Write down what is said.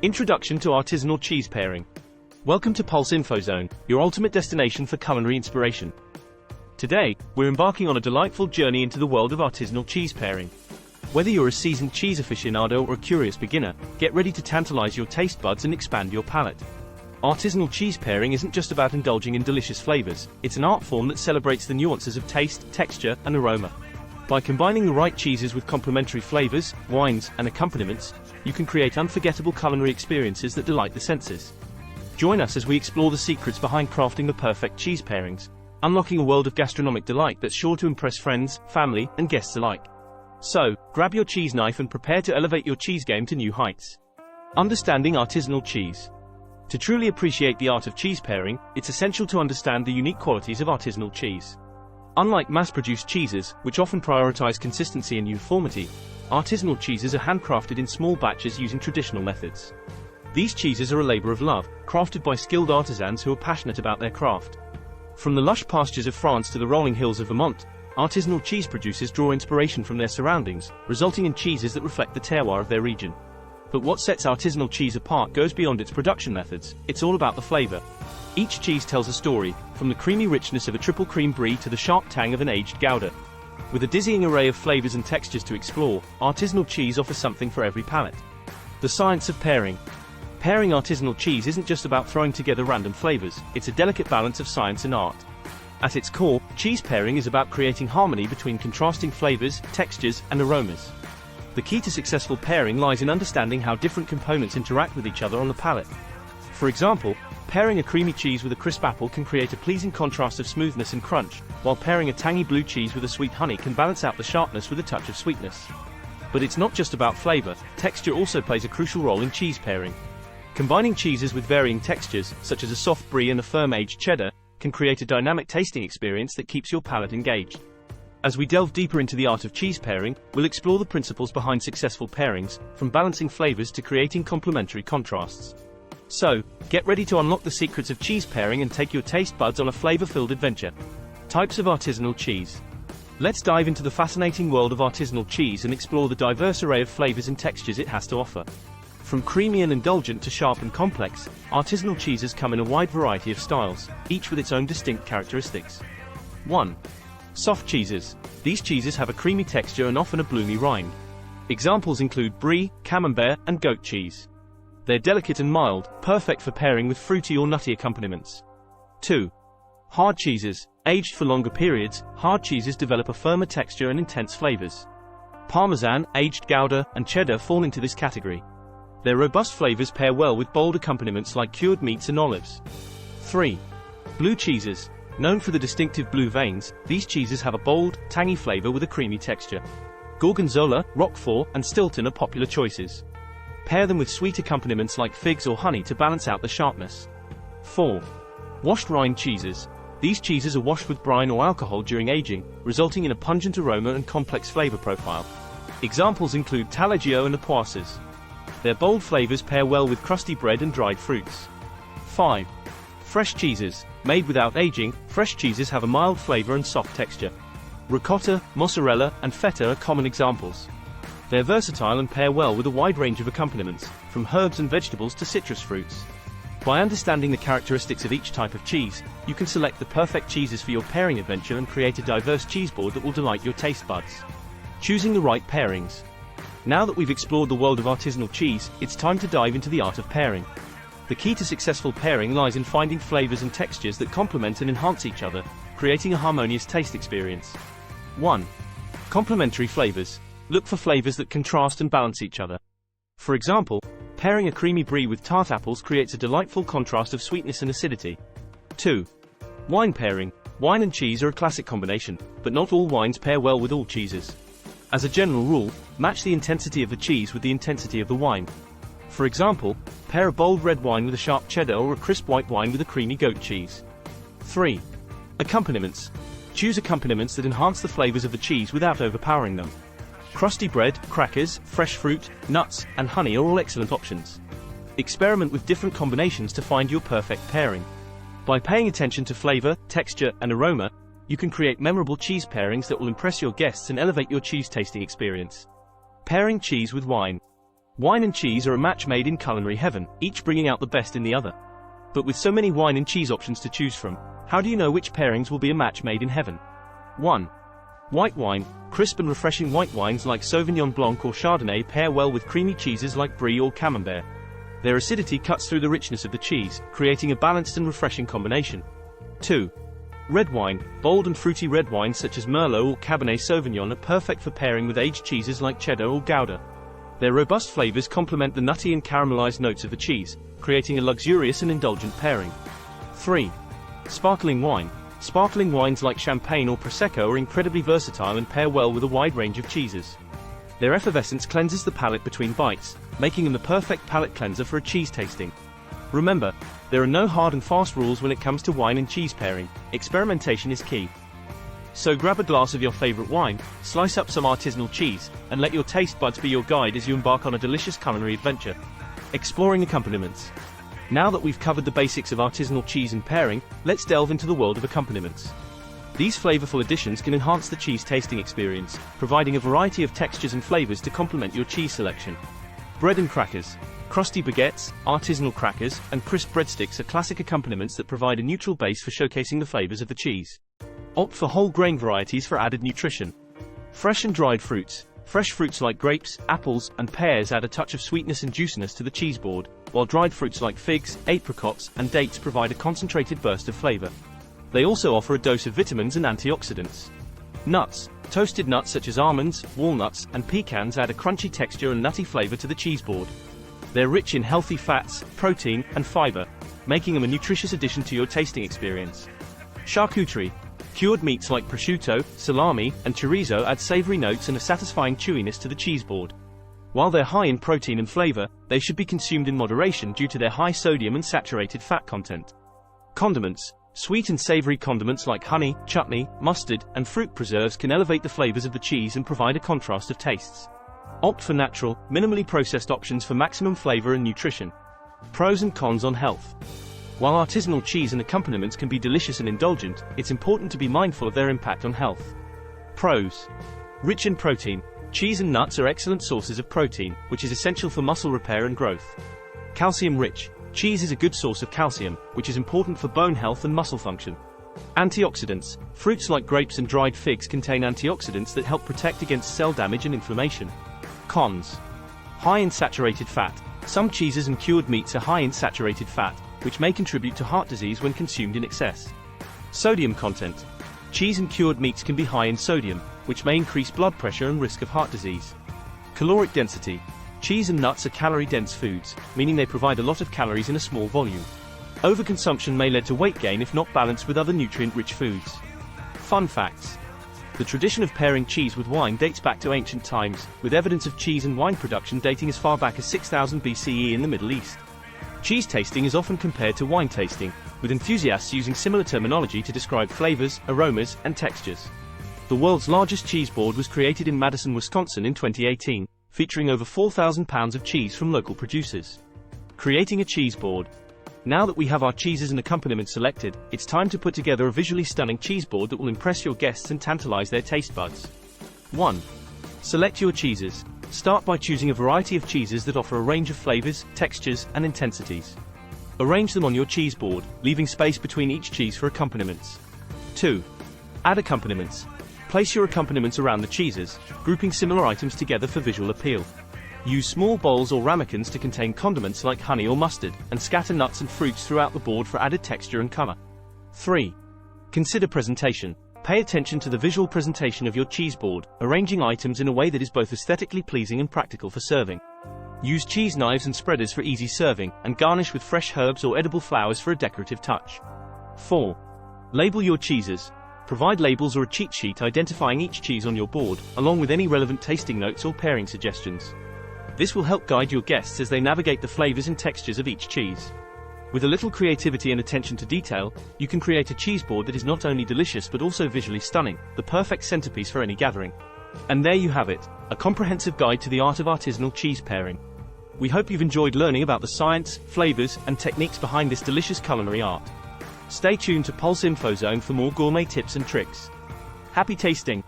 Introduction to Artisanal Cheese Pairing. Welcome to Pulse Info Zone, your ultimate destination for culinary inspiration. Today, we're embarking on a delightful journey into the world of artisanal cheese pairing. Whether you're a seasoned cheese aficionado or a curious beginner, get ready to tantalize your taste buds and expand your palate. Artisanal cheese pairing isn't just about indulging in delicious flavors, it's an art form that celebrates the nuances of taste, texture, and aroma. By combining the right cheeses with complementary flavors, wines, and accompaniments, you can create unforgettable culinary experiences that delight the senses. Join us as we explore the secrets behind crafting the perfect cheese pairings, unlocking a world of gastronomic delight that's sure to impress friends, family, and guests alike. So, grab your cheese knife and prepare to elevate your cheese game to new heights. Understanding artisanal cheese. To truly appreciate the art of cheese pairing, it's essential to understand the unique qualities of artisanal cheese. Unlike mass-produced cheeses, which often prioritize consistency and uniformity, artisanal cheeses are handcrafted in small batches using traditional methods. These cheeses are a labor of love, crafted by skilled artisans who are passionate about their craft. From the lush pastures of France to the rolling hills of Vermont, artisanal cheese producers draw inspiration from their surroundings, resulting in cheeses that reflect the terroir of their region. But what sets artisanal cheese apart goes beyond its production methods. It's all about the flavor. Each cheese tells a story, from the creamy richness of a triple cream brie to the sharp tang of an aged Gouda. With a dizzying array of flavors and textures to explore, artisanal cheese offers something for every palate. The science of pairing. Pairing artisanal cheese isn't just about throwing together random flavors, it's a delicate balance of science and art. At its core, cheese pairing is about creating harmony between contrasting flavors, textures, and aromas. The key to successful pairing lies in understanding how different components interact with each other on the palate. For example, pairing a creamy cheese with a crisp apple can create a pleasing contrast of smoothness and crunch, while pairing a tangy blue cheese with a sweet honey can balance out the sharpness with a touch of sweetness. But it's not just about flavor, texture also plays a crucial role in cheese pairing. Combining cheeses with varying textures, such as a soft brie and a firm aged cheddar, can create a dynamic tasting experience that keeps your palate engaged. As we delve deeper into the art of cheese pairing, we'll explore the principles behind successful pairings, from balancing flavors to creating complementary contrasts. So, get ready to unlock the secrets of cheese pairing and take your taste buds on a flavor-filled adventure. Types of artisanal cheese. Let's dive into the fascinating world of artisanal cheese and explore the diverse array of flavors and textures it has to offer. From creamy and indulgent to sharp and complex, artisanal cheeses come in a wide variety of styles, each with its own distinct characteristics. 1. Soft cheeses. These cheeses have a creamy texture and often a bloomy rind. Examples include brie, camembert, and goat cheese. They're delicate and mild, perfect for pairing with fruity or nutty accompaniments. 2. Hard cheeses. Aged for longer periods, hard cheeses develop a firmer texture and intense flavors. Parmesan, aged Gouda, and cheddar fall into this category. Their robust flavors pair well with bold accompaniments like cured meats and olives. 3. Blue cheeses. Known for the distinctive blue veins, these cheeses have a bold, tangy flavor with a creamy texture. Gorgonzola, Roquefort, and Stilton are popular choices. Pair them with sweet accompaniments like figs or honey to balance out the sharpness. 4. Washed rind cheeses. These cheeses are washed with brine or alcohol during aging, resulting in a pungent aroma and complex flavor profile. Examples include Taleggio and the Poisses. Their bold flavors pair well with crusty bread and dried fruits. 5. Fresh cheeses. Made without aging, fresh cheeses have a mild flavor and soft texture. Ricotta, mozzarella, and feta are common examples. They're versatile and pair well with a wide range of accompaniments, from herbs and vegetables to citrus fruits. By understanding the characteristics of each type of cheese, you can select the perfect cheeses for your pairing adventure and create a diverse cheese board that will delight your taste buds. Choosing the right pairings. Now that we've explored the world of artisanal cheese, it's time to dive into the art of pairing. The key to successful pairing lies in finding flavors and textures that complement and enhance each other, creating a harmonious taste experience. 1. Complementary flavors. Look for flavors that contrast and balance each other. For example, pairing a creamy brie with tart apples creates a delightful contrast of sweetness and acidity. 2. Wine pairing. Wine and cheese are a classic combination, but not all wines pair well with all cheeses. As a general rule, match the intensity of the cheese with the intensity of the wine. For example, pair a bold red wine with a sharp cheddar or a crisp white wine with a creamy goat cheese. 3. Accompaniments. Choose accompaniments that enhance the flavors of the cheese without overpowering them. Crusty bread, crackers, fresh fruit, nuts, and honey are all excellent options. Experiment with different combinations to find your perfect pairing. By paying attention to flavor, texture, and aroma, you can create memorable cheese pairings that will impress your guests and elevate your cheese tasting experience. Pairing cheese with wine. Wine and cheese are a match made in culinary heaven, each bringing out the best in the other. But with so many wine and cheese options to choose from, how do you know which pairings will be a match made in heaven? 1. White wine. Crisp and refreshing white wines like Sauvignon Blanc or Chardonnay pair well with creamy cheeses like Brie or Camembert. Their acidity cuts through the richness of the cheese, creating a balanced and refreshing combination. 2. Red wine. Bold and fruity red wines such as Merlot or Cabernet Sauvignon are perfect for pairing with aged cheeses like Cheddar or Gouda. Their robust flavors complement the nutty and caramelized notes of the cheese, creating a luxurious and indulgent pairing. 3. Sparkling wine. Sparkling wines like Champagne or Prosecco are incredibly versatile and pair well with a wide range of cheeses. Their effervescence cleanses the palate between bites, making them the perfect palate cleanser for a cheese tasting. Remember, there are no hard and fast rules when it comes to wine and cheese pairing. Experimentation is key. So grab a glass of your favorite wine, slice up some artisanal cheese, and let your taste buds be your guide as you embark on a delicious culinary adventure. Exploring accompaniments. Now that we've covered the basics of artisanal cheese and pairing, let's delve into the world of accompaniments. These flavorful additions can enhance the cheese tasting experience, providing a variety of textures and flavors to complement your cheese selection. Bread and crackers. Crusty baguettes, artisanal crackers, and crisp breadsticks are classic accompaniments that provide a neutral base for showcasing the flavors of the cheese. Opt for whole grain varieties for added nutrition. Fresh and dried fruits. Fresh fruits like grapes, apples, and pears add a touch of sweetness and juiciness to the cheese board, while dried fruits like figs, apricots, and dates provide a concentrated burst of flavor. They also offer a dose of vitamins and antioxidants. Nuts. Toasted nuts such as almonds, walnuts, and pecans add a crunchy texture and nutty flavor to the cheese board. They're rich in healthy fats, protein, and fiber, making them a nutritious addition to your tasting experience. Charcuterie. Cured meats like prosciutto, salami, and chorizo add savory notes and a satisfying chewiness to the cheese board. While they're high in protein and flavor, they should be consumed in moderation due to their high sodium and saturated fat content. Condiments. Sweet and savory condiments like honey, chutney, mustard, and fruit preserves can elevate the flavors of the cheese and provide a contrast of tastes. Opt for natural, minimally processed options for maximum flavor and nutrition. Pros and cons on health. While artisanal cheese and accompaniments can be delicious and indulgent, it's important to be mindful of their impact on health. Pros. Rich in protein. Cheese and nuts are excellent sources of protein, which is essential for muscle repair and growth. Calcium-rich. Cheese is a good source of calcium, which is important for bone health and muscle function. Antioxidants. Fruits like grapes and dried figs contain antioxidants that help protect against cell damage and inflammation. Cons. High in saturated fat. Some cheeses and cured meats are high in saturated fat, which may contribute to heart disease when consumed in excess. Sodium content. Cheese and cured meats can be high in sodium, which may increase blood pressure and risk of heart disease. Caloric density. Cheese and nuts are calorie-dense foods, meaning they provide a lot of calories in a small volume. Overconsumption may lead to weight gain if not balanced with other nutrient-rich foods. Fun facts. The tradition of pairing cheese with wine dates back to ancient times, with evidence of cheese and wine production dating as far back as 6000 BCE in the Middle East. Cheese tasting is often compared to wine tasting, with enthusiasts using similar terminology to describe flavors, aromas, and textures. The world's largest cheese board was created in Madison, Wisconsin in 2018, featuring over 4,000 pounds of cheese from local producers. Creating a cheese board. Now that we have our cheeses and accompaniments selected, it's time to put together a visually stunning cheese board that will impress your guests and tantalize their taste buds. 1. Select your cheeses. Start by choosing a variety of cheeses that offer a range of flavors, textures, and intensities. Arrange them on your cheese board, leaving space between each cheese for accompaniments. 2. Add accompaniments. Place your accompaniments around the cheeses, grouping similar items together for visual appeal. Use small bowls or ramekins to contain condiments like honey or mustard, and scatter nuts and fruits throughout the board for added texture and color. 3. Consider presentation. Pay attention to the visual presentation of your cheese board, arranging items in a way that is both aesthetically pleasing and practical for serving. Use cheese knives and spreaders for easy serving, and garnish with fresh herbs or edible flowers for a decorative touch. 4. Label your cheeses. Provide labels or a cheat sheet identifying each cheese on your board, along with any relevant tasting notes or pairing suggestions. This will help guide your guests as they navigate the flavors and textures of each cheese. With a little creativity and attention to detail, you can create a cheese board that is not only delicious but also visually stunning, the perfect centerpiece for any gathering. And there you have it, a comprehensive guide to the art of artisanal cheese pairing. We hope you've enjoyed learning about the science, flavors, and techniques behind this delicious culinary art. Stay tuned to Pulse Info Zone for more gourmet tips and tricks. Happy tasting!